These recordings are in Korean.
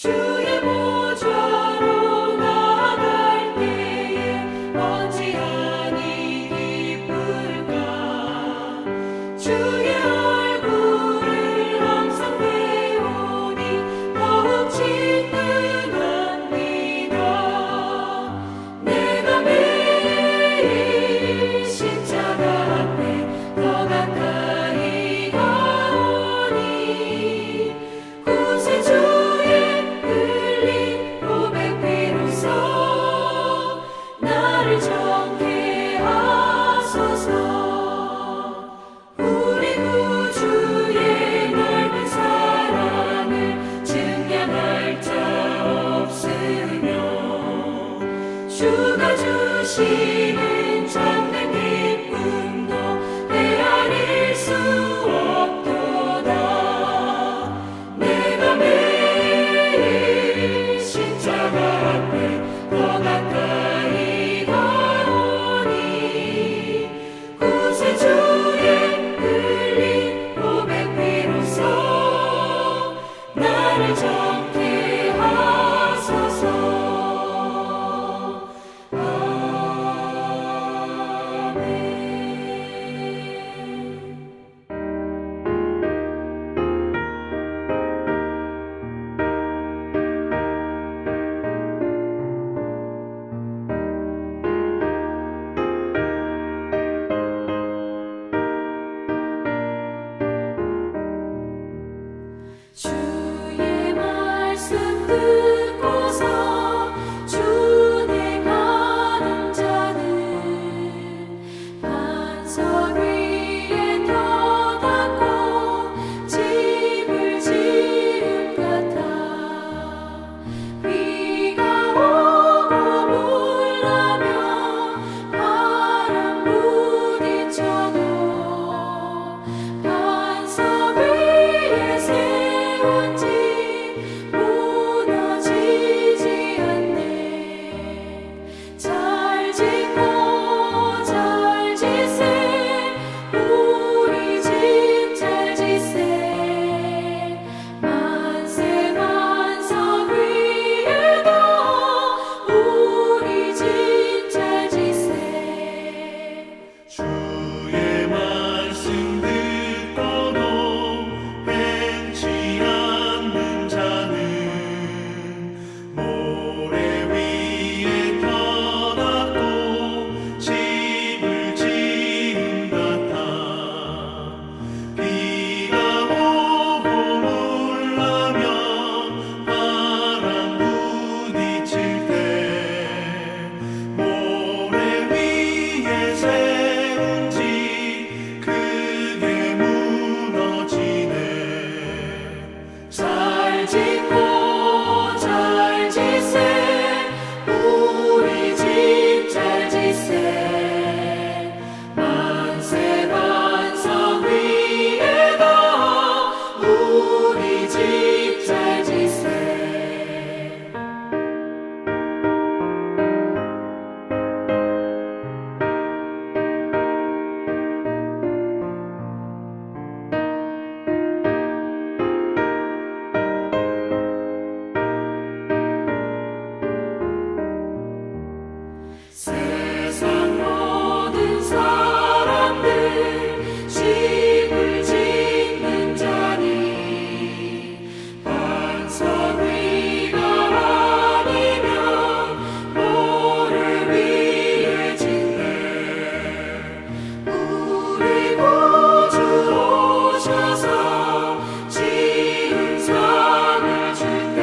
주의 보좌로 나아갈 때에 어찌하니 기쁠까. 주의 얼굴을 항상 배우니 더욱 친근합니다. 내가 매일 십자가 앞에 더 가까이 가오니 구세주의 흘린 고백비로소 나를 정케 하소서. 우리 구주의 넓은 사랑을 증량할 자 없으며 주가 주시는 참된 기쁨도 헤아릴 수 없도다. 내가 매일 십자가 앞에 더 가까이 가오니 구세주의 흘린 고백비로소 나를 정케 하소서. 주의 말씀 듣고서 준행하는 자는 반석 위에 터닫고 집을 지은 같아. 비가 오고 물나며 바람 부딪혀도 반석 위에 세운 집 무너지지 않네. 잘 짓고 잘 지세 우리 집 잘 지세. 만세 반석 위에도 우리 집 잘 지세. 주의 말씀 듣고도 행치 않는 자는 모래 위에 터닫고 집을 지은 같아. 비가 오고 물나며 바람 부딪힐 때 모래 위에 세운 집 크게 무너지네. 잘 짓고 잘 지세 우리 집 잘 지세. 만세 반석 위에도 우리 집 잘 지세. 세상 모든 사람들 집을 짓는 자니 반석 위가 아니면 모래 위에 짓네. 우리 구주 오셔서 지은 상을 줄 때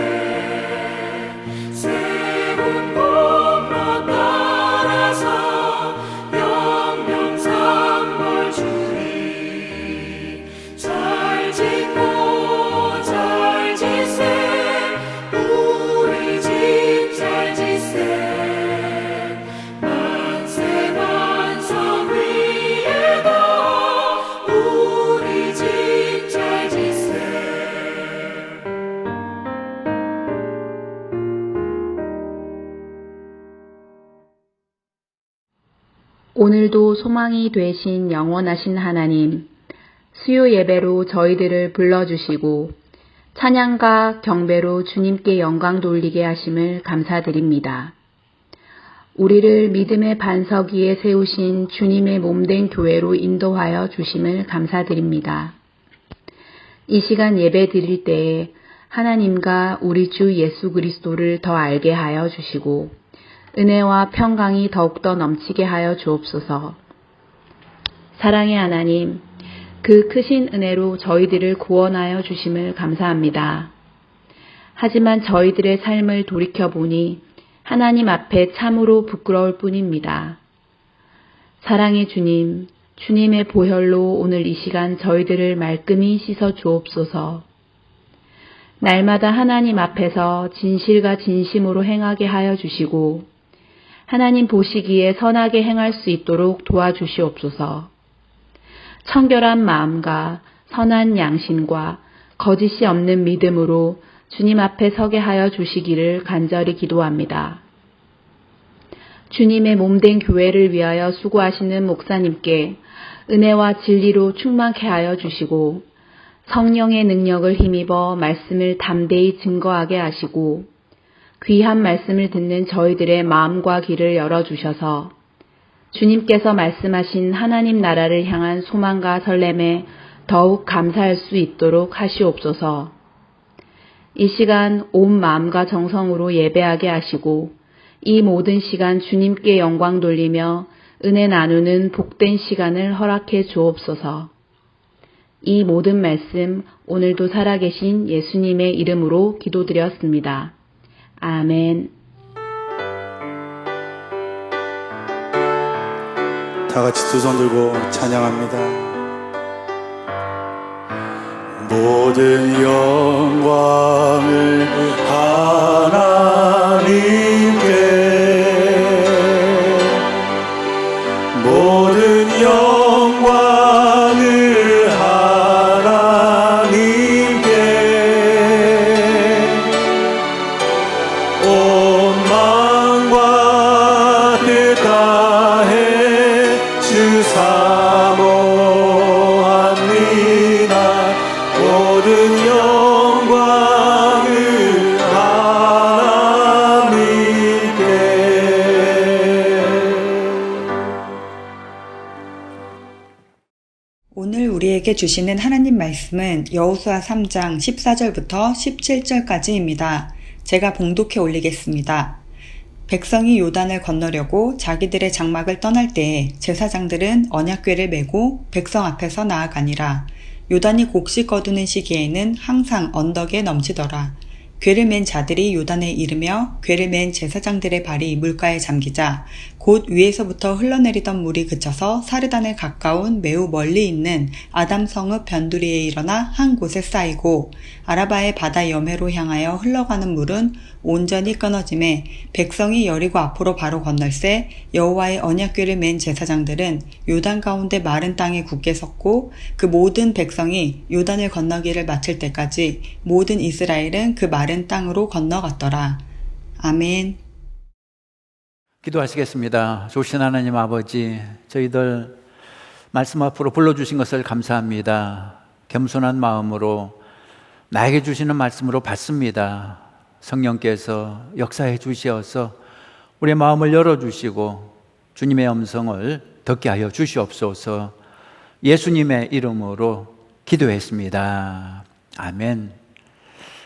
세운 공로 따라서 영영상을 주리. 잘 짓고 잘 지세 우리 집 잘 지세. 만세 반석 위에도 우리 집 잘 지세. 오늘도 소망이 되신 영원하신 하나님, 수요 예배로 저희들을 불러주시고 찬양과 경배로 주님께 영광 돌리게 하심을 감사드립니다. 우리를 믿음의 반석 위에 세우신 주님의 몸된 교회로 인도하여 주심을 감사드립니다. 이 시간 예배 드릴 때에 하나님과 우리 주 예수 그리스도를 더 알게 하여 주시고 은혜와 평강이 더욱더 넘치게 하여 주옵소서. 사랑의 하나님, 그 크신 은혜로 저희들을 구원하여 주심을 감사합니다. 하지만 저희들의 삶을 돌이켜보니 하나님 앞에 참으로 부끄러울 뿐입니다. 사랑의 주님, 주님의 보혈로 오늘 이 시간 저희들을 말끔히 씻어 주옵소서. 날마다 하나님 앞에서 진실과 진심으로 행하게 하여 주시고 하나님 보시기에 선하게 행할 수 있도록 도와주시옵소서. 청결한 마음과 선한 양심과 거짓이 없는 믿음으로 주님 앞에 서게 하여 주시기를 간절히 기도합니다. 주님의 몸된 교회를 위하여 수고하시는 목사님께 은혜와 진리로 충만케 하여 주시고 성령의 능력을 힘입어 말씀을 담대히 증거하게 하시고 귀한 말씀을 듣는 저희들의 마음과 귀를 열어주셔서 주님께서 말씀하신 하나님 나라를 향한 소망과 설렘에 더욱 감사할 수 있도록 하시옵소서. 이 시간 온 마음과 정성으로 예배하게 하시고 이 모든 시간 주님께 영광 돌리며 은혜 나누는 복된 시간을 허락해 주옵소서. 이 모든 말씀 오늘도 살아계신 예수님의 이름으로 기도드렸습니다. 아멘. 다 같이 두 손 들고 찬양합니다. 모든 영광을 하나님께, 모든 영광을 하나님께, 온 마음과 뜻 다해 주 사모합니다. 모든 영광을 하나님께. 오늘 우리에게 주시는 하나님 말씀은 여호수아 3장 14절부터 17절까지입니다. 제가 봉독해 올리겠습니다. 백성이 요단을 건너려고 자기들의 장막을 떠날 때에 제사장들은 언약궤를 메고 백성 앞에서 나아가니라. 요단이 곡식 거두는 시기에는 항상 언덕에 넘치더라. 궤를 맨 자들이 요단에 이르며 궤를 맨 제사장들의 발이 물가에 잠기자 곧 위에서부터 흘러내리던 물이 그쳐서 사르단에 가까운 매우 멀리 있는 아담성읍 변두리에 일어나 한 곳에 쌓이고 아라바의 바다 여매로 향하여 흘러가는 물은 온전히 끊어짐에 백성이 여리고 앞으로 바로 건널새 여호와의 언약궤를 맨 제사장들은 요단 가운데 마른 땅에 굳게 섰고 그 모든 백성이 요단을 건너기를 마칠 때까지 모든 이스라엘은 그 마른 땅으로 건너갔더라. 아멘. 기도하시겠습니다. 좋으신 하나님 아버지, 저희들 말씀 앞으로 불러주신 것을 감사합니다. 겸손한 마음으로 나에게 주시는 말씀으로 받습니다. 성령께서 역사해 주시어서 우리의 마음을 열어주시고 주님의 음성을 듣게 하여 주시옵소서. 예수님의 이름으로 기도했습니다. 아멘.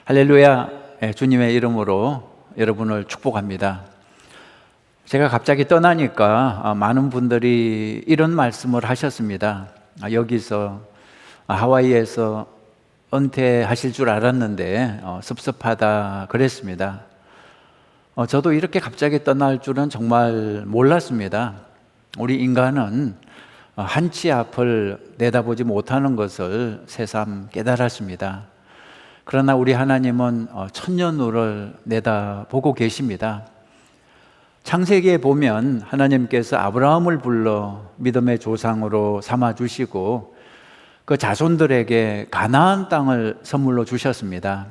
할렐루야. 주님의 이름으로 여러분을 축복합니다. 제가 갑자기 떠나니까 많은 분들이 이런 말씀을 하셨습니다. 여기서 하와이에서 은퇴하실 줄 알았는데 섭섭하다 그랬습니다. 저도 이렇게 갑자기 떠날 줄은 정말 몰랐습니다. 우리 인간은 한치 앞을 내다보지 못하는 것을 새삼 깨달았습니다. 그러나 우리 하나님은 천년후를 내다보고 계십니다. 창세기에 보면 하나님께서 아브라함을 불러 믿음의 조상으로 삼아주시고 그 자손들에게 가나안 땅을 선물로 주셨습니다.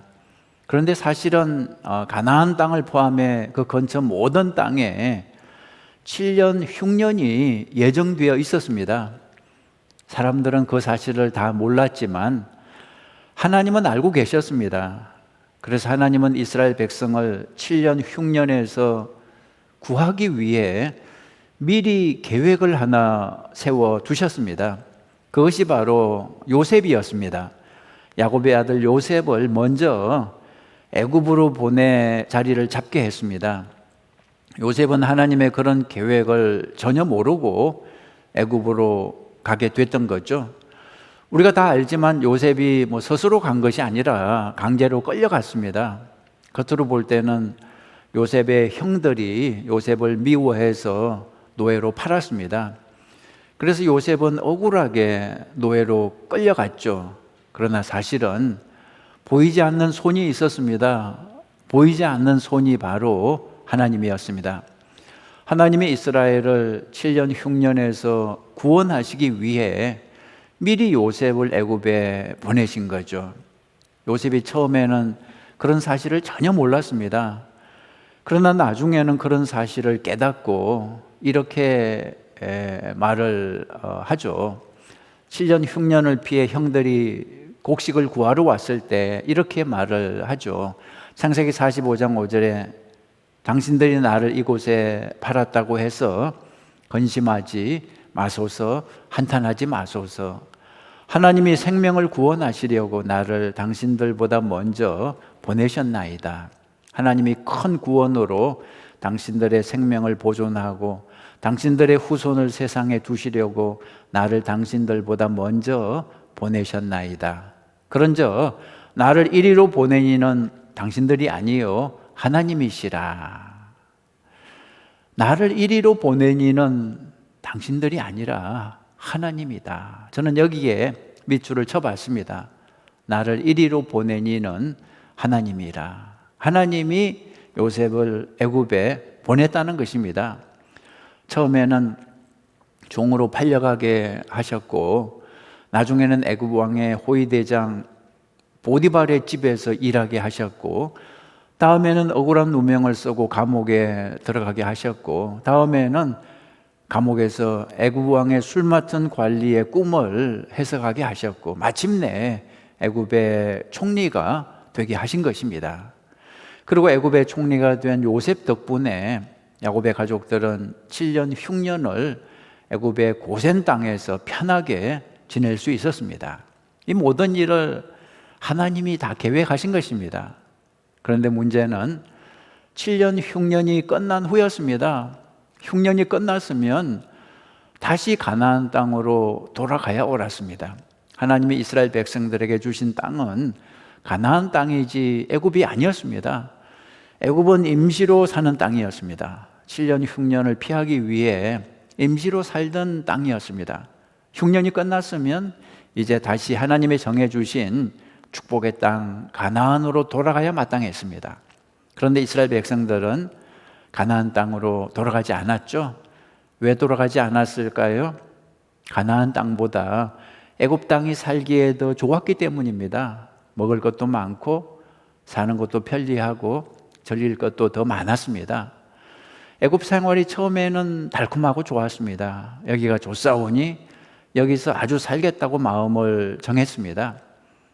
그런데 사실은 가나안 땅을 포함해 그 근처 모든 땅에 7년 흉년이 예정되어 있었습니다. 사람들은 그 사실을 다 몰랐지만 하나님은 알고 계셨습니다. 그래서 하나님은 이스라엘 백성을 7년 흉년에서 구하기 위해 미리 계획을 하나 세워 두셨습니다. 그것이 바로 요셉이었습니다. 야곱의 아들 요셉을 먼저 애굽으로 보내 자리를 잡게 했습니다. 요셉은 하나님의 그런 계획을 전혀 모르고 애굽으로 가게 됐던 거죠. 우리가 다 알지만 요셉이 스스로 간 것이 아니라 강제로 끌려갔습니다. 겉으로 볼 때는 요셉의 형들이 요셉을 미워해서 노예로 팔았습니다. 그래서 요셉은 억울하게 노예로 끌려갔죠. 그러나 사실은 보이지 않는 손이 있었습니다. 보이지 않는 손이 바로 하나님이었습니다. 하나님이 이스라엘을 7년 흉년에서 구원하시기 위해 미리 요셉을 애굽에 보내신 거죠. 요셉이 처음에는 그런 사실을 전혀 몰랐습니다. 그러나 나중에는 그런 사실을 깨닫고 이렇게 말을 하죠. 7년 흉년을 피해 형들이 곡식을 구하러 왔을 때 이렇게 말을 하죠. 창세기 45장 5절에 당신들이 나를 이곳에 팔았다고 해서 근심하지 마소서, 한탄하지 마소서. 하나님이 생명을 구원하시려고 나를 당신들보다 먼저 보내셨나이다. 하나님이 큰 구원으로 당신들의 생명을 보존하고 당신들의 후손을 세상에 두시려고 나를 당신들보다 먼저 보내셨나이다. 그런즉 나를 이리로 보내니는 당신들이 아니요 하나님이시라. 나를 이리로 보내니는 당신들이 아니라 하나님이다. 저는 여기에 밑줄을 쳐봤습니다. 나를 이리로 보내니는 하나님이라. 하나님이 요셉을 애굽에 보냈다는 것입니다. 처음에는 종으로 팔려가게 하셨고 나중에는 애굽 왕의 호위대장 보디발의 집에서 일하게 하셨고 다음에는 억울한 누명을 쓰고 감옥에 들어가게 하셨고 다음에는 감옥에서 애굽 왕의 술 맡은 관리의 꿈을 해석하게 하셨고 마침내 애굽의 총리가 되게 하신 것입니다. 그리고 애굽의 총리가 된 요셉 덕분에 야곱의 가족들은 7년 흉년을 애굽의 고센 땅에서 편하게 지낼 수 있었습니다. 이 모든 일을 하나님이 다 계획하신 것입니다. 그런데 문제는 7년 흉년이 끝난 후였습니다. 흉년이 끝났으면 다시 가나안 땅으로 돌아가야 옳았습니다. 하나님이 이스라엘 백성들에게 주신 땅은 가나안 땅이지 애굽이 아니었습니다. 애굽은 임시로 사는 땅이었습니다. 7년 흉년을 피하기 위해 임시로 살던 땅이었습니다. 흉년이 끝났으면 이제 다시 하나님이 정해주신 축복의 땅 가나안으로 돌아가야 마땅했습니다. 그런데 이스라엘 백성들은 가나안 땅으로 돌아가지 않았죠. 왜 돌아가지 않았을까요? 가나안 땅보다 애굽 땅이 살기에 더 좋았기 때문입니다. 먹을 것도 많고 사는 것도 편리하고 즐길 것도 더 많았습니다. 애굽 생활이 처음에는 달콤하고 좋았습니다. 여기가 좋사오니 여기서 아주 살겠다고 마음을 정했습니다.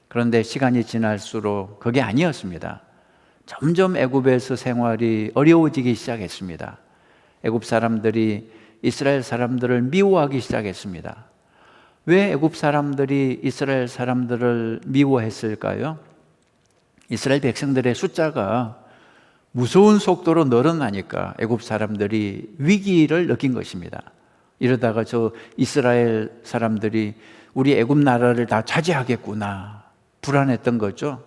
그런데 시간이 지날수록 그게 아니었습니다. 점점 애굽에서 생활이 어려워지기 시작했습니다. 애굽 사람들이 이스라엘 사람들을 미워하기 시작했습니다. 왜 애굽 사람들이 이스라엘 사람들을 미워했을까요? 이스라엘 백성들의 숫자가 무서운 속도로 늘어나니까 애굽 사람들이 위기를 느낀 것입니다. 이러다가 저 이스라엘 사람들이 우리 애굽 나라를 다 차지하겠구나 불안했던 거죠.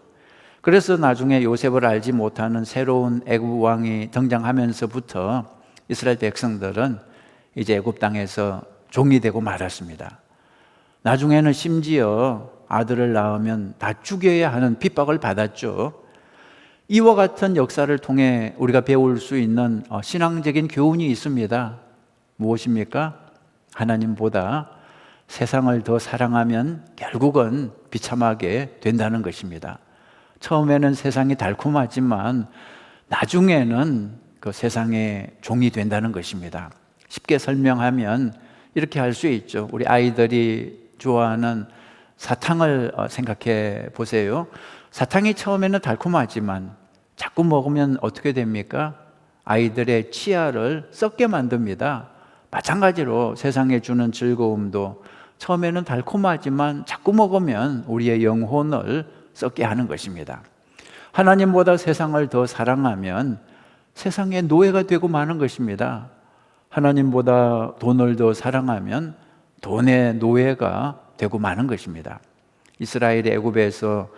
그래서 나중에 요셉을 알지 못하는 새로운 애굽 왕이 등장하면서부터 이스라엘 백성들은 이제 애굽 땅에서 종이 되고 말았습니다. 나중에는 심지어 아들을 낳으면 다 죽여야 하는 핍박을 받았죠. 이와 같은 역사를 통해 우리가 배울 수 있는 신앙적인 교훈이 있습니다. 무엇입니까? 하나님보다 세상을 더 사랑하면 결국은 비참하게 된다는 것입니다. 처음에는 세상이 달콤하지만 나중에는 그 세상의 종이 된다는 것입니다. 쉽게 설명하면 이렇게 할 수 있죠. 우리 아이들이 좋아하는 사탕을 생각해 보세요. 사탕이 처음에는 달콤하지만 자꾸 먹으면 어떻게 됩니까? 아이들의 치아를 썩게 만듭니다. 마찬가지로 세상에 주는 즐거움도 처음에는 달콤하지만 자꾸 먹으면 우리의 영혼을 썩게 하는 것입니다. 하나님보다 세상을 더 사랑하면 세상의 노예가 되고 마는 것입니다. 하나님보다 돈을 더 사랑하면 돈의 노예가 되고 마는 것입니다. 이스라엘이 애굽에서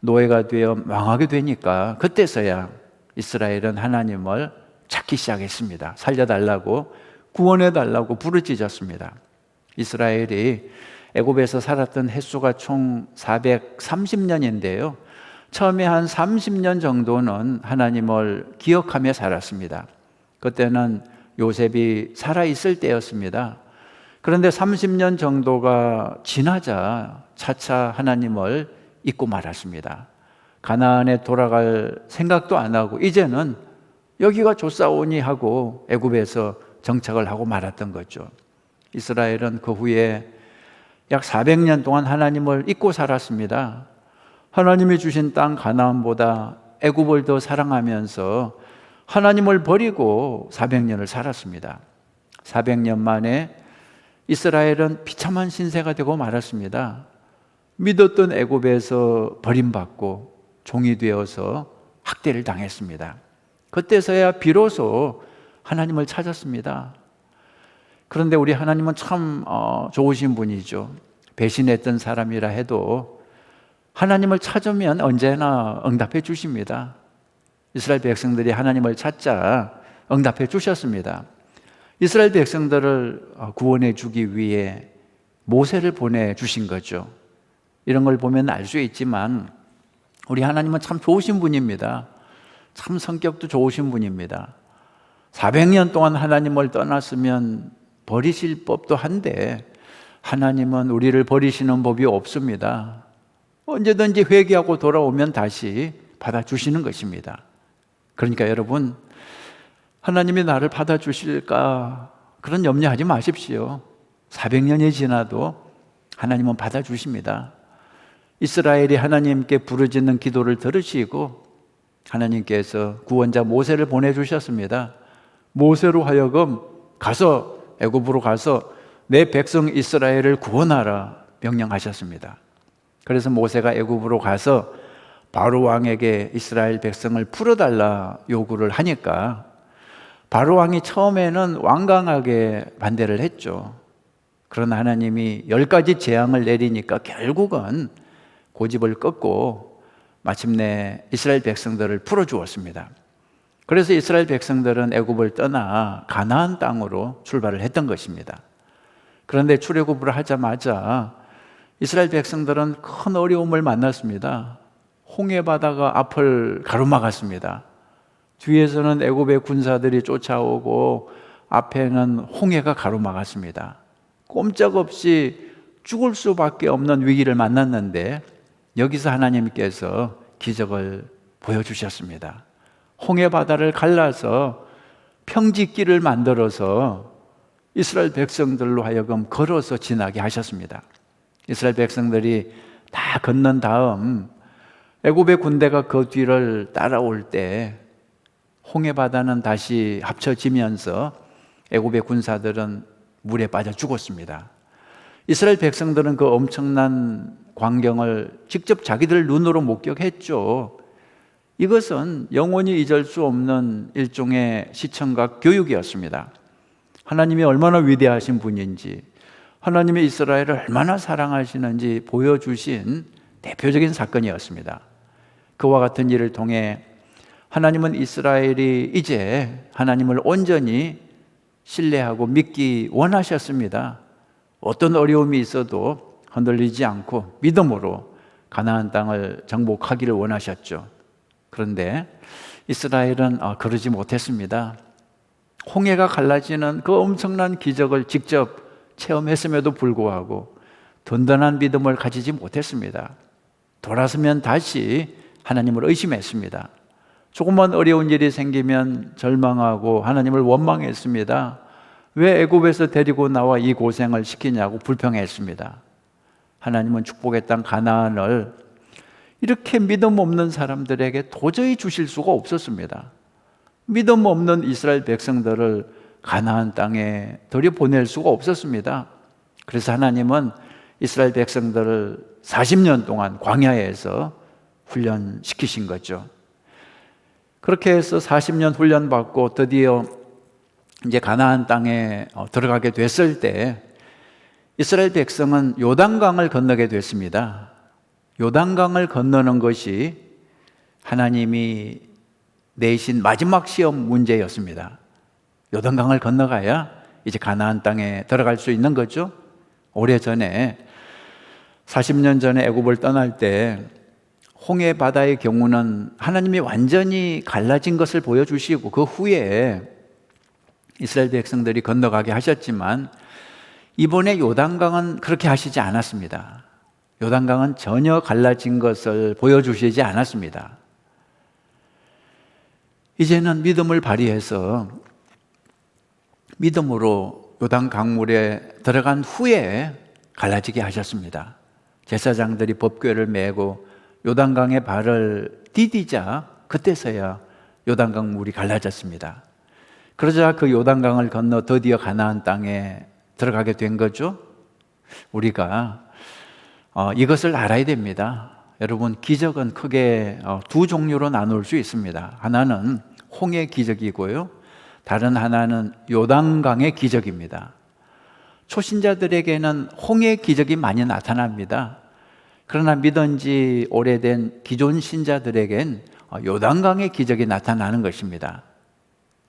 노예가 되어 망하게 되니까 그때서야 이스라엘은 하나님을 찾기 시작했습니다. 살려달라고, 구원해달라고 부르짖었습니다. 이스라엘이 애굽에서 살았던 횟수가 총 430년인데요. 처음에 한 30년 정도는 하나님을 기억하며 살았습니다. 그때는 요셉이 살아있을 때였습니다. 그런데 30년 정도가 지나자 차차 하나님을 잊고 말았습니다. 가나안에 돌아갈 생각도 안 하고 이제는 여기가 좋사오니 하고 애굽에서 정착을 하고 말았던 거죠. 이스라엘은 그 후에 약 400년 동안 하나님을 잊고 살았습니다. 하나님이 주신 땅 가나안보다 애굽을 더 사랑하면서 하나님을 버리고 400년을 살았습니다. 400년 만에 이스라엘은 비참한 신세가 되고 말았습니다. 믿었던 애굽에서 버림받고 종이 되어서 학대를 당했습니다. 그때서야 비로소 하나님을 찾았습니다. 그런데 우리 하나님은 참 좋으신 분이죠. 배신했던 사람이라 해도 하나님을 찾으면 언제나 응답해 주십니다. 이스라엘 백성들이 하나님을 찾자 응답해 주셨습니다. 이스라엘 백성들을 구원해 주기 위해 모세를 보내주신 거죠. 이런 걸 보면 알 수 있지만 우리 하나님은 참 좋으신 분입니다. 참 성격도 좋으신 분입니다. 400년 동안 하나님을 떠났으면 버리실 법도 한데 하나님은 우리를 버리시는 법이 없습니다. 언제든지 회개하고 돌아오면 다시 받아주시는 것입니다. 그러니까 여러분, 하나님이 나를 받아주실까 그런 염려하지 마십시오. 400년이 지나도 하나님은 받아주십니다. 이스라엘이 하나님께 부르짖는 기도를 들으시고 하나님께서 구원자 모세를 보내주셨습니다. 모세로 하여금 애굽으로 가서 내 백성 이스라엘을 구원하라 명령하셨습니다. 그래서 모세가 애굽으로 가서 바로 왕에게 이스라엘 백성을 풀어달라 요구를 하니까 바로 왕이 처음에는 완강하게 반대를 했죠. 그러나 하나님이 10가지 재앙을 내리니까 결국은 고집을 꺾고 마침내 이스라엘 백성들을 풀어주었습니다. 그래서 이스라엘 백성들은 애굽을 떠나 가나안 땅으로 출발을 했던 것입니다. 그런데 출애굽을 하자마자 이스라엘 백성들은 큰 어려움을 만났습니다. 홍해 바다가 앞을 가로막았습니다. 뒤에서는 애굽의 군사들이 쫓아오고 앞에는 홍해가 가로막았습니다. 꼼짝없이 죽을 수밖에 없는 위기를 만났는데 여기서 하나님께서 기적을 보여주셨습니다. 홍해 바다를 갈라서 평지길을 만들어서 이스라엘 백성들로 하여금 걸어서 지나게 하셨습니다. 이스라엘 백성들이 다 건넌 다음 애굽의 군대가 그 뒤를 따라올 때 홍해 바다는 다시 합쳐지면서 애굽의 군사들은 물에 빠져 죽었습니다. 이스라엘 백성들은 그 엄청난 광경을 직접 자기들 눈으로 목격했죠. 이것은 영원히 잊을 수 없는 일종의 시청각 교육이었습니다. 하나님이 얼마나 위대하신 분인지, 하나님의 이스라엘을 얼마나 사랑하시는지 보여주신 대표적인 사건이었습니다. 그와 같은 일을 통해 하나님은 이스라엘이 이제 하나님을 온전히 신뢰하고 믿기 원하셨습니다. 어떤 어려움이 있어도 흔들리지 않고 믿음으로 가나안 땅을 정복하기를 원하셨죠. 그런데 이스라엘은 그러지 못했습니다. 홍해가 갈라지는 그 엄청난 기적을 직접 체험했음에도 불구하고 든든한 믿음을 가지지 못했습니다. 돌아서면 다시 하나님을 의심했습니다. 조금만 어려운 일이 생기면 절망하고 하나님을 원망했습니다. 왜 애굽에서 데리고 나와 이 고생을 시키냐고 불평했습니다. 하나님은 축복의 땅 가나안을 이렇게 믿음 없는 사람들에게 도저히 주실 수가 없었습니다. 믿음 없는 이스라엘 백성들을 가나안 땅에 들여보낼 수가 없었습니다. 그래서 하나님은 이스라엘 백성들을 40년 동안 광야에서 훈련시키신 거죠. 그렇게 해서 40년 훈련받고 드디어 이제 가나안 땅에 들어가게 됐을 때 이스라엘 백성은 요단강을 건너게 됐습니다. 요단강을 건너는 것이 하나님이 내신 마지막 시험 문제였습니다. 요단강을 건너가야 이제 가나안 땅에 들어갈 수 있는 거죠. 오래전에 40년 전에 애굽을 떠날 때 홍해 바다의 경우는 하나님이 완전히 갈라진 것을 보여주시고 그 후에 이스라엘 백성들이 건너가게 하셨지만 이번에 요단강은 그렇게 하시지 않았습니다. 요단강은 전혀 갈라진 것을 보여주시지 않았습니다. 이제는 믿음을 발휘해서 믿음으로 요단 강물에 들어간 후에 갈라지게 하셨습니다. 제사장들이 법궤를 메고 요단강에 발을 디디자 그때서야 요단강 물이 갈라졌습니다. 그러자 그 요단강을 건너 드디어 가나안 땅에 들어가게 된 거죠. 우리가 이것을 알아야 됩니다. 여러분, 기적은 크게 두 종류로 나눌 수 있습니다. 하나는 홍해 기적이고요, 다른 하나는 요단강의 기적입니다. 초신자들에게는 홍해 기적이 많이 나타납니다. 그러나 믿은 지 오래된 기존 신자들에겐 요단강의 기적이 나타나는 것입니다.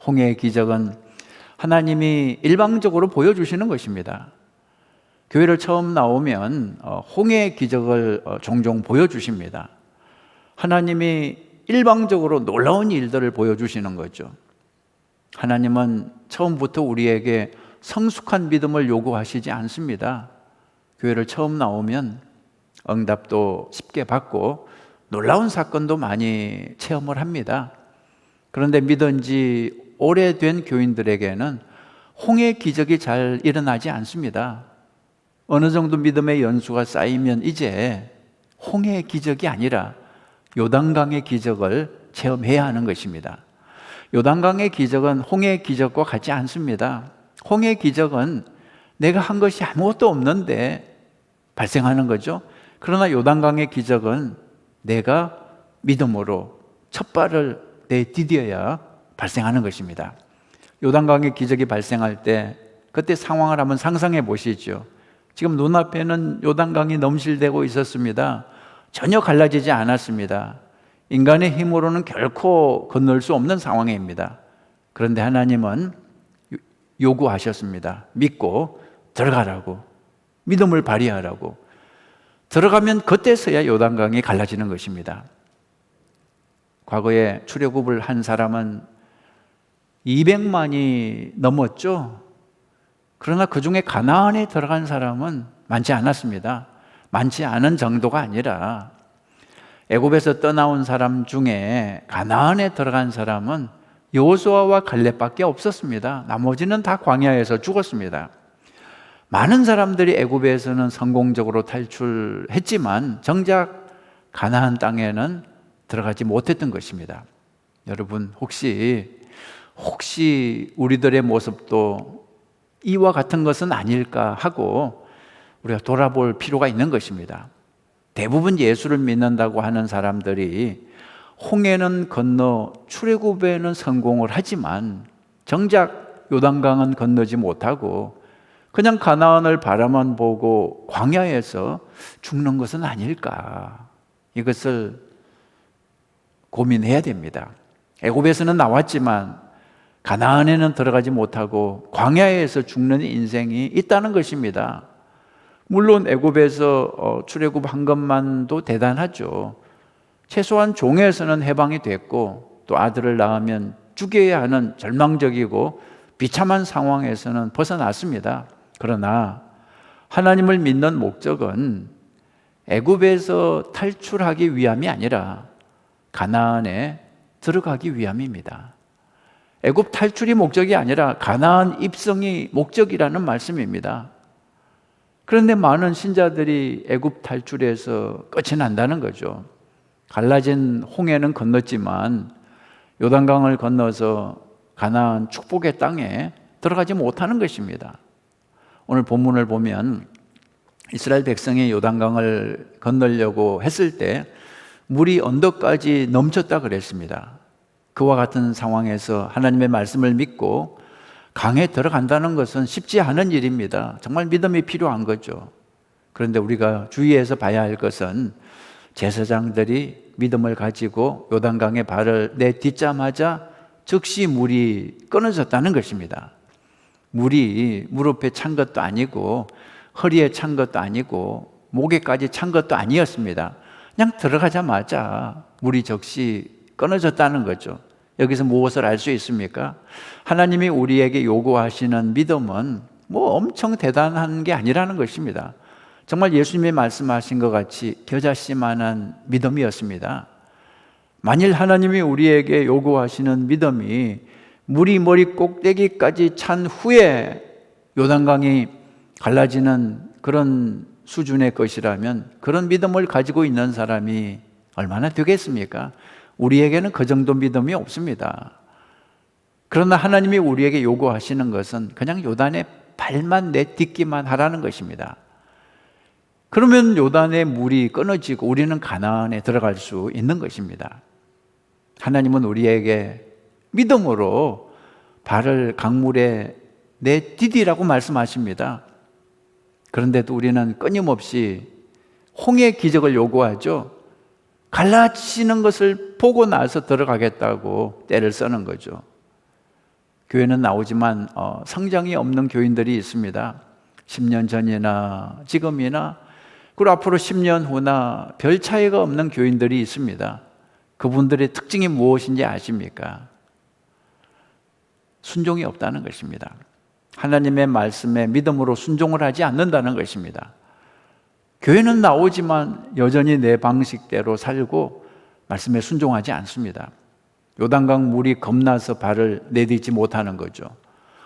홍해의 기적은 하나님이 일방적으로 보여주시는 것입니다. 교회를 처음 나오면 홍해의 기적을 종종 보여주십니다. 하나님이 일방적으로 놀라운 일들을 보여주시는 거죠. 하나님은 처음부터 우리에게 성숙한 믿음을 요구하시지 않습니다. 교회를 처음 나오면 응답도 쉽게 받고 놀라운 사건도 많이 체험을 합니다. 그런데 믿은 지 오래된 교인들에게는 홍해 기적이 잘 일어나지 않습니다. 어느 정도 믿음의 연수가 쌓이면 이제 홍해의 기적이 아니라 요단강의 기적을 체험해야 하는 것입니다. 요단강의 기적은 홍해의 기적과 같지 않습니다. 홍해의 기적은 내가 한 것이 아무것도 없는데 발생하는 거죠. 그러나 요단강의 기적은 내가 믿음으로 첫 발을 내디뎌야 발생하는 것입니다. 요단강의 기적이 발생할 때 그때 상황을 한번 상상해 보시죠. 지금 눈앞에는 요단강이 넘실대고 있었습니다. 전혀 갈라지지 않았습니다. 인간의 힘으로는 결코 건널 수 없는 상황입니다. 그런데 하나님은 요구하셨습니다. 믿고 들어가라고, 믿음을 발휘하라고. 들어가면 그때서야 요단강이 갈라지는 것입니다. 과거에 출애굽을 한 사람은 200만이 넘었죠. 그러나 그 중에 가나안에 들어간 사람은 많지 않았습니다. 많지 않은 정도가 아니라 애굽에서 떠나온 사람 중에 가나안에 들어간 사람은 여호수아와 갈렙밖에 없었습니다. 나머지는 다 광야에서 죽었습니다. 많은 사람들이 애굽에서는 성공적으로 탈출했지만 정작 가나안 땅에는 들어가지 못했던 것입니다. 여러분, 혹시 우리들의 모습도 이와 같은 것은 아닐까 하고 우리가 돌아볼 필요가 있는 것입니다. 대부분 예수를 믿는다고 하는 사람들이 홍해는 건너 출애굽에는 성공을 하지만 정작 요단강은 건너지 못하고 그냥 가나안을 바라만 보고 광야에서 죽는 것은 아닐까, 이것을 고민해야 됩니다. 애굽에서는 나왔지만 가나안에는 들어가지 못하고 광야에서 죽는 인생이 있다는 것입니다. 물론 애굽에서 출애굽 한 것만도 대단하죠. 최소한 종에서는 해방이 됐고 또 아들을 낳으면 죽여야 하는 절망적이고 비참한 상황에서는 벗어났습니다. 그러나 하나님을 믿는 목적은 애굽에서 탈출하기 위함이 아니라 가나안에 들어가기 위함입니다. 애굽 탈출이 목적이 아니라 가나안 입성이 목적이라는 말씀입니다. 그런데 많은 신자들이 애굽 탈출에서 끝이 난다는 거죠. 갈라진 홍해는 건넜지만 요단강을 건너서 가나안 축복의 땅에 들어가지 못하는 것입니다. 오늘 본문을 보면 이스라엘 백성이 요단강을 건너려고 했을 때 물이 언덕까지 넘쳤다 그랬습니다. 그와 같은 상황에서 하나님의 말씀을 믿고 강에 들어간다는 것은 쉽지 않은 일입니다. 정말 믿음이 필요한 거죠. 그런데 우리가 주의해서 봐야 할 것은 제사장들이 믿음을 가지고 요단강에 발을 내딛자마자 즉시 물이 끊어졌다는 것입니다. 물이 무릎에 찬 것도 아니고 허리에 찬 것도 아니고 목에까지 찬 것도 아니었습니다. 그냥 들어가자마자 물이 즉시 끊어졌다는 거죠. 여기서 무엇을 알 수 있습니까? 하나님이 우리에게 요구하시는 믿음은 뭐 엄청 대단한 게 아니라는 것입니다. 정말 예수님이 말씀하신 것 같이 겨자씨만한 믿음이었습니다. 만일 하나님이 우리에게 요구하시는 믿음이 물이 머리 꼭대기까지 찬 후에 요단강이 갈라지는 그런 수준의 것이라면 그런 믿음을 가지고 있는 사람이 얼마나 되겠습니까? 우리에게는 그 정도 믿음이 없습니다. 그러나 하나님이 우리에게 요구하시는 것은 그냥 요단에 발만 내딛기만 하라는 것입니다. 그러면 요단의 물이 끊어지고 우리는 가나안에 들어갈 수 있는 것입니다. 하나님은 우리에게 믿음으로 발을 강물에 내디디라고 말씀하십니다. 그런데도 우리는 끊임없이 홍해 기적을 요구하죠. 갈라지는 것을 보고 나서 들어가겠다고 때를 써는 거죠. 교회는 나오지만 성장이 없는 교인들이 있습니다. 10년 전이나 지금이나 그리고 앞으로 10년 후나 별 차이가 없는 교인들이 있습니다. 그분들의 특징이 무엇인지 아십니까? 순종이 없다는 것입니다. 하나님의 말씀에 믿음으로 순종을 하지 않는다는 것입니다. 교회는 나오지만 여전히 내 방식대로 살고 말씀에 순종하지 않습니다. 요단강 물이 겁나서 발을 내딛지 못하는 거죠.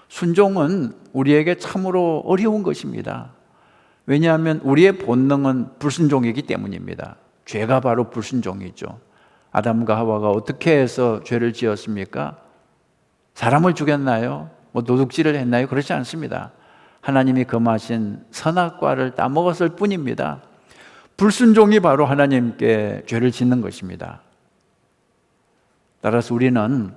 순종은 우리에게 참으로 어려운 것입니다. 왜냐하면 우리의 본능은 불순종이기 때문입니다. 죄가 바로 불순종이죠. 아담과 하와가 어떻게 해서 죄를 지었습니까? 사람을 죽였나요? 도둑질을 했나요? 그렇지 않습니다. 하나님이 금하신 선악과를 따먹었을 뿐입니다. 불순종이 바로 하나님께 죄를 짓는 것입니다. 따라서 우리는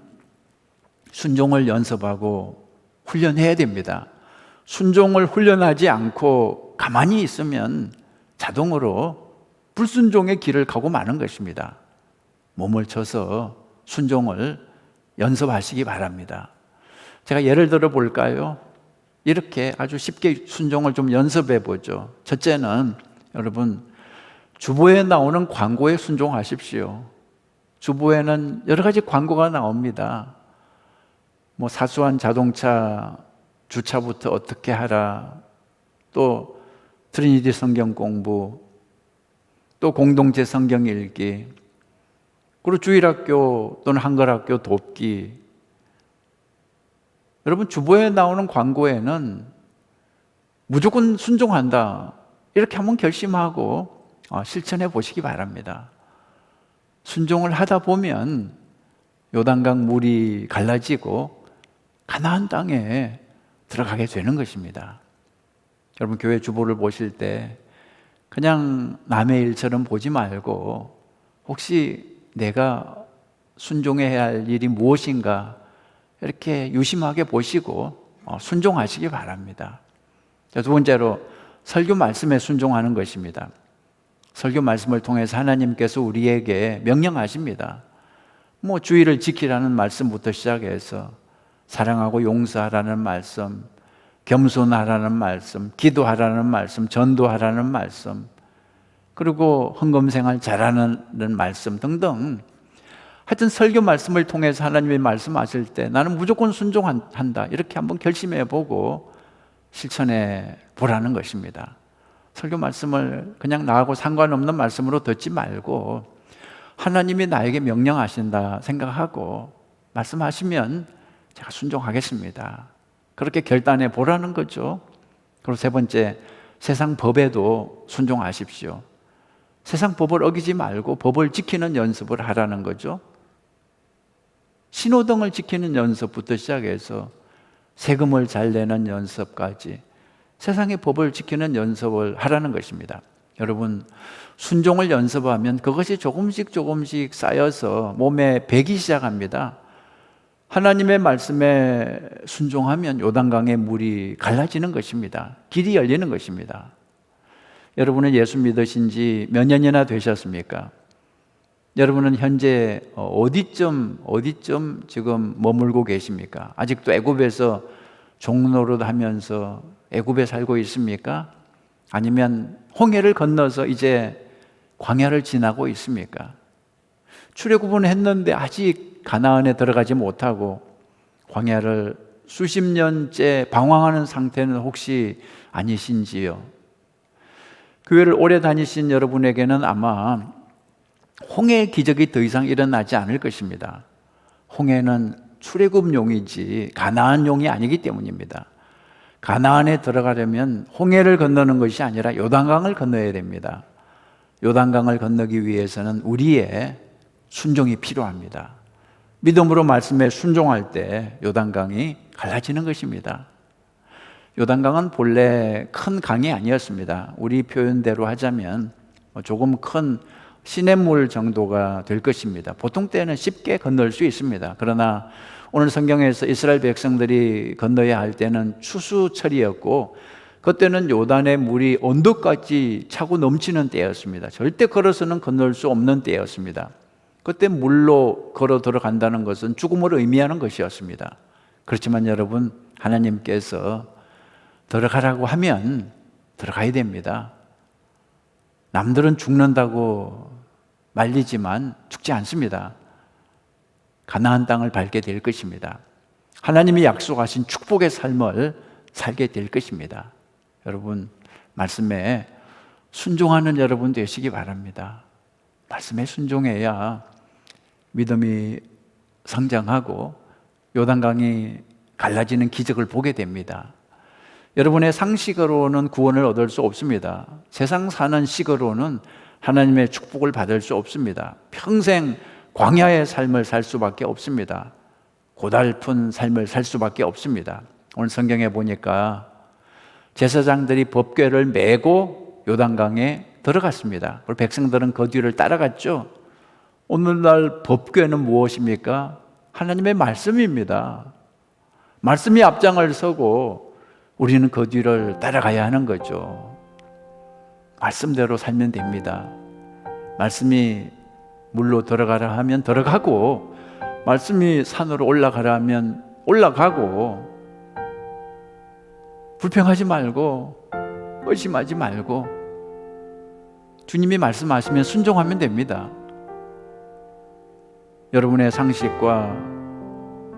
순종을 연습하고 훈련해야 됩니다. 순종을 훈련하지 않고 가만히 있으면 자동으로 불순종의 길을 가고 마는 것입니다. 몸을 쳐서 순종을 연습하시기 바랍니다. 제가 예를 들어 볼까요? 이렇게 아주 쉽게 순종을 좀 연습해 보죠. 첫째는 여러분, 주보에 나오는 광고에 순종하십시오. 주보에는 여러 가지 광고가 나옵니다. 사수한 자동차 주차부터 어떻게 하라, 또 트리니티 성경 공부, 또 공동체 성경 읽기, 그리고 주일학교 또는 한글학교 돕기. 여러분, 주보에 나오는 광고에는 무조건 순종한다, 이렇게 한번 결심하고 실천해 보시기 바랍니다. 순종을 하다 보면 요단강 물이 갈라지고 가나안 땅에 들어가게 되는 것입니다. 여러분, 교회 주보를 보실 때 그냥 남의 일처럼 보지 말고 혹시 내가 순종해야 할 일이 무엇인가 이렇게 유심하게 보시고 순종하시기 바랍니다. 두 번째로 설교 말씀에 순종하는 것입니다. 설교 말씀을 통해서 하나님께서 우리에게 명령하십니다. 주의를 지키라는 말씀부터 시작해서 사랑하고 용서하라는 말씀, 겸손하라는 말씀, 기도하라는 말씀, 전도하라는 말씀, 그리고 헌금생활 잘하는 말씀 등등. 하여튼 설교 말씀을 통해서 하나님이 말씀하실 때 나는 무조건 순종한다, 이렇게 한번 결심해 보고 실천해 보라는 것입니다. 설교 말씀을 그냥 나하고 상관없는 말씀으로 듣지 말고 하나님이 나에게 명령하신다 생각하고 말씀하시면 제가 순종하겠습니다, 그렇게 결단해 보라는 거죠. 그리고 세 번째, 세상 법에도 순종하십시오. 세상 법을 어기지 말고 법을 지키는 연습을 하라는 거죠. 신호등을 지키는 연습부터 시작해서 세금을 잘 내는 연습까지 세상의 법을 지키는 연습을 하라는 것입니다. 여러분, 순종을 연습하면 그것이 조금씩 쌓여서 몸에 배기 시작합니다. 하나님의 말씀에 순종하면 요단강의 물이 갈라지는 것입니다. 길이 열리는 것입니다. 여러분은 예수 믿으신 지 몇 년이나 되셨습니까? 여러분은 현재 어디쯤 지금 머물고 계십니까? 아직도 애굽에서 종노릇 하면서 애굽에 살고 있습니까? 아니면 홍해를 건너서 이제 광야를 지나고 있습니까? 출애굽은 했는데 아직 가나안에 들어가지 못하고 광야를 수십 년째 방황하는 상태는 혹시 아니신지요? 교회를 오래 다니신 여러분에게는 아마 홍해의 기적이 더 이상 일어나지 않을 것입니다. 홍해는 출애굽용이지 가나안용이 아니기 때문입니다. 가나안에 들어가려면 홍해를 건너는 것이 아니라 요단강을 건너야 됩니다. 요단강을 건너기 위해서는 우리의 순종이 필요합니다. 믿음으로 말씀에 순종할 때 요단강이 갈라지는 것입니다. 요단강은 본래 큰 강이 아니었습니다. 우리 표현대로 하자면 조금 큰 시냇물 정도가 될 것입니다. 보통 때는 쉽게 건널 수 있습니다. 그러나 오늘 성경에서 이스라엘 백성들이 건너야 할 때는 추수철이었고 그때는 요단의 물이 언덕까지 차고 넘치는 때였습니다. 절대 걸어서는 건널 수 없는 때였습니다. 그때 물로 걸어 들어간다는 것은 죽음을 의미하는 것이었습니다. 그렇지만 여러분, 하나님께서 들어가라고 하면 들어가야 됩니다. 남들은 죽는다고 말리지만 죽지 않습니다. 가나안 땅을 밟게 될 것입니다. 하나님이 약속하신 축복의 삶을 살게 될 것입니다. 여러분, 말씀에 순종하는 여러분 되시기 바랍니다. 말씀에 순종해야 믿음이 성장하고 요단강이 갈라지는 기적을 보게 됩니다. 여러분의 상식으로는 구원을 얻을 수 없습니다. 세상 사는 식으로는 하나님의 축복을 받을 수 없습니다. 평생 광야의 삶을 살 수밖에 없습니다. 고달픈 삶을 살 수밖에 없습니다. 오늘 성경에 보니까 제사장들이 법궤를 메고 요단강에 들어갔습니다. 그리고 백성들은 그 뒤를 따라갔죠. 오늘날 법궤는 무엇입니까? 하나님의 말씀입니다. 말씀이 앞장을 서고 우리는 그 뒤를 따라가야 하는 거죠. 말씀대로 살면 됩니다. 말씀이 물로 들어가라 하면 들어가고, 말씀이 산으로 올라가라 하면 올라가고, 불평하지 말고 의심하지 말고 주님이 말씀하시면 순종하면 됩니다. 여러분의 상식과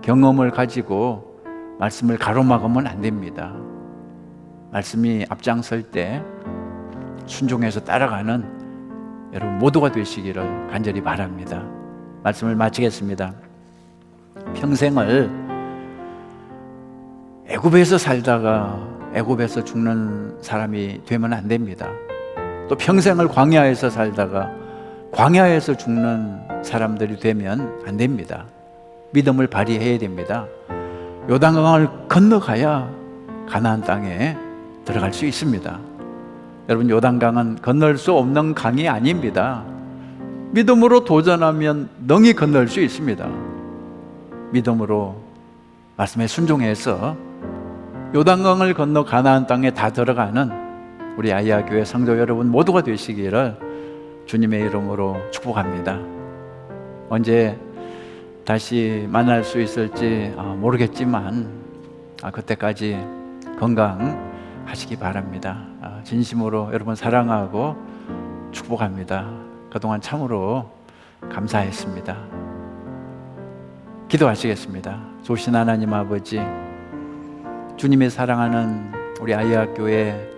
경험을 가지고 말씀을 가로막으면 안 됩니다. 말씀이 앞장설 때 순종해서 따라가는 여러분 모두가 되시기를 간절히 바랍니다. 말씀을 마치겠습니다. 평생을 애굽에서 살다가 애굽에서 죽는 사람이 되면 안 됩니다. 또 평생을 광야에서 살다가 광야에서 죽는 사람들이 되면 안 됩니다. 믿음을 발휘해야 됩니다. 요단강을 건너가야 가나안 땅에 들어갈 수 있습니다. 여러분, 요단강은 건널 수 없는 강이 아닙니다. 믿음으로 도전하면 능히 건널 수 있습니다. 믿음으로 말씀에 순종해서 요단강을 건너 가나안 땅에 다 들어가는 우리 아이야 교회 성도 여러분 모두가 되시기를 주님의 이름으로 축복합니다. 언제 다시 만날 수 있을지 모르겠지만 그때까지 건강하시기 바랍니다. 진심으로 여러분 사랑하고 축복합니다. 그동안 참으로 감사했습니다. 기도하시겠습니다. 좋으신 하나님 아버지, 주님의 사랑하는 우리 아이야 교회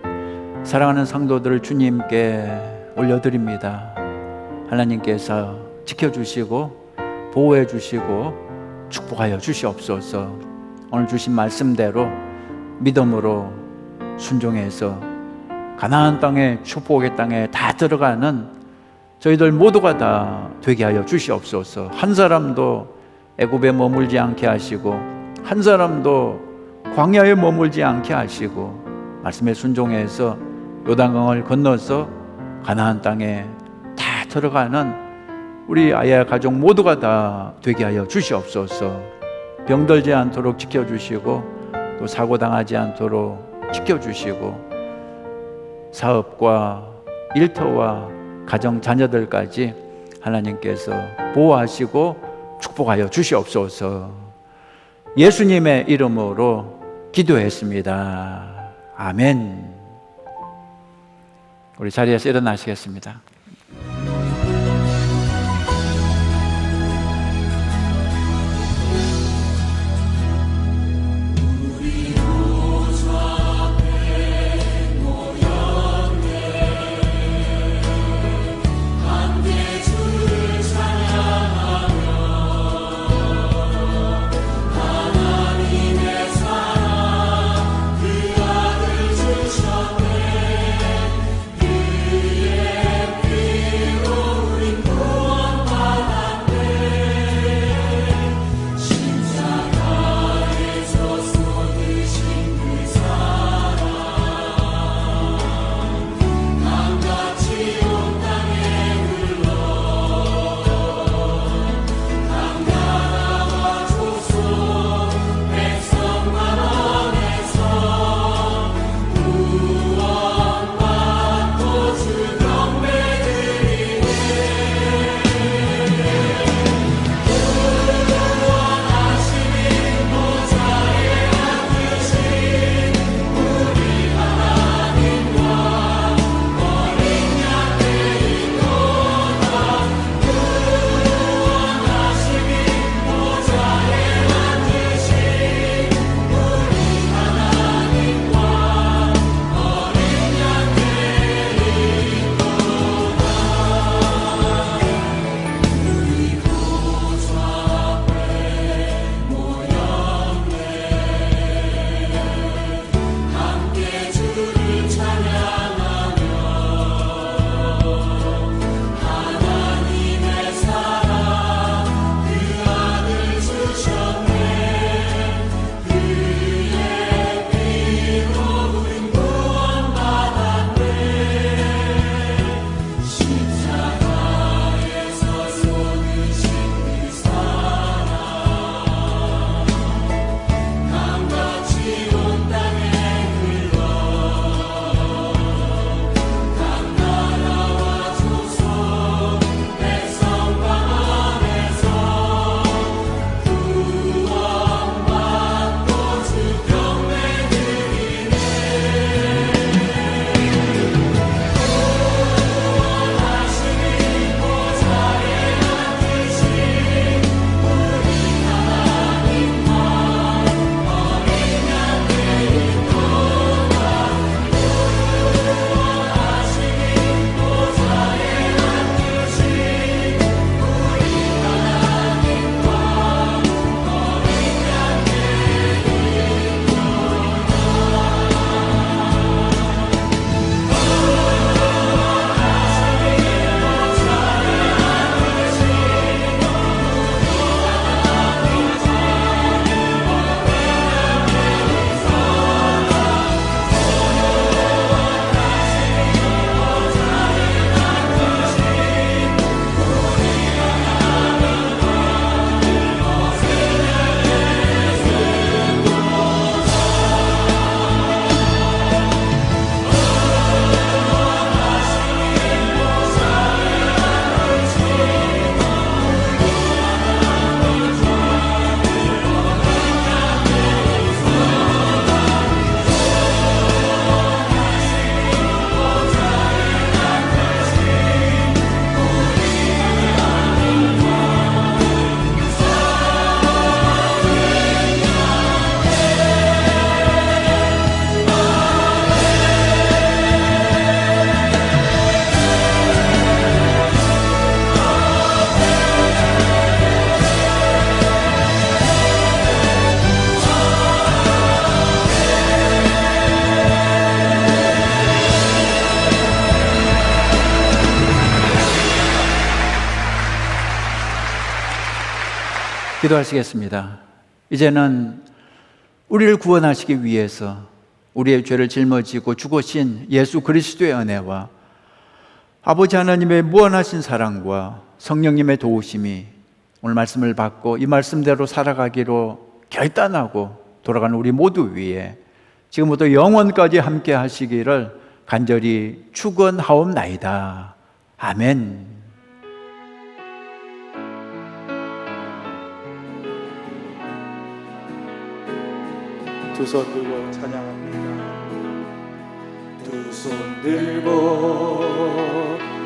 사랑하는 성도들을 주님께 올려드립니다. 하나님께서 지켜주시고 보호해 주시고 축복하여 주시옵소서. 오늘 주신 말씀대로 믿음으로 순종해서 가나안 땅에, 축복의 땅에 다 들어가는 저희들 모두가 다 되게 하여 주시옵소서. 한 사람도 애굽에 머물지 않게 하시고 한 사람도 광야에 머물지 않게 하시고 말씀에 순종해서 요단강을 건너서 가나안 땅에 다 들어가는 우리 아야 가족 모두가 다 되게 하여 주시옵소서. 병들지 않도록 지켜주시고 또 사고당하지 않도록 지켜주시고 사업과 일터와 가정 자녀들까지 하나님께서 보호하시고 축복하여 주시옵소서. 예수님의 이름으로 기도했습니다. 아멘. 우리 자리에서 일어나시겠습니다. 주셨네 그의 기도하시겠습니다. 이제는 우리를 구원하시기 위해서 우리의 죄를 짊어지고 죽으신 예수 그리스도의 은혜와 아버지 하나님의 무한하신 사랑과 성령님의 도우심이 오늘 말씀을 받고 이 말씀대로 살아가기로 결단하고 돌아가는 우리 모두 위에 지금부터 영원까지 함께 하시기를 간절히 축원하옵나이다. 아멘. 두 손 들고 찬양합니다. 두 손 들고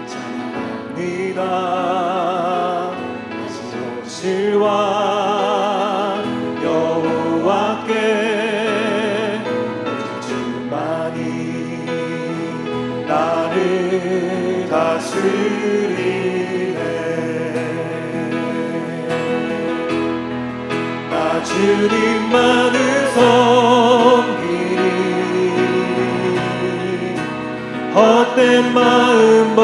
찬양합니다. 다시 오실 왕 여호와께 주만이 나를 다스리네. 나 주님만을 섬기니 헛된 마음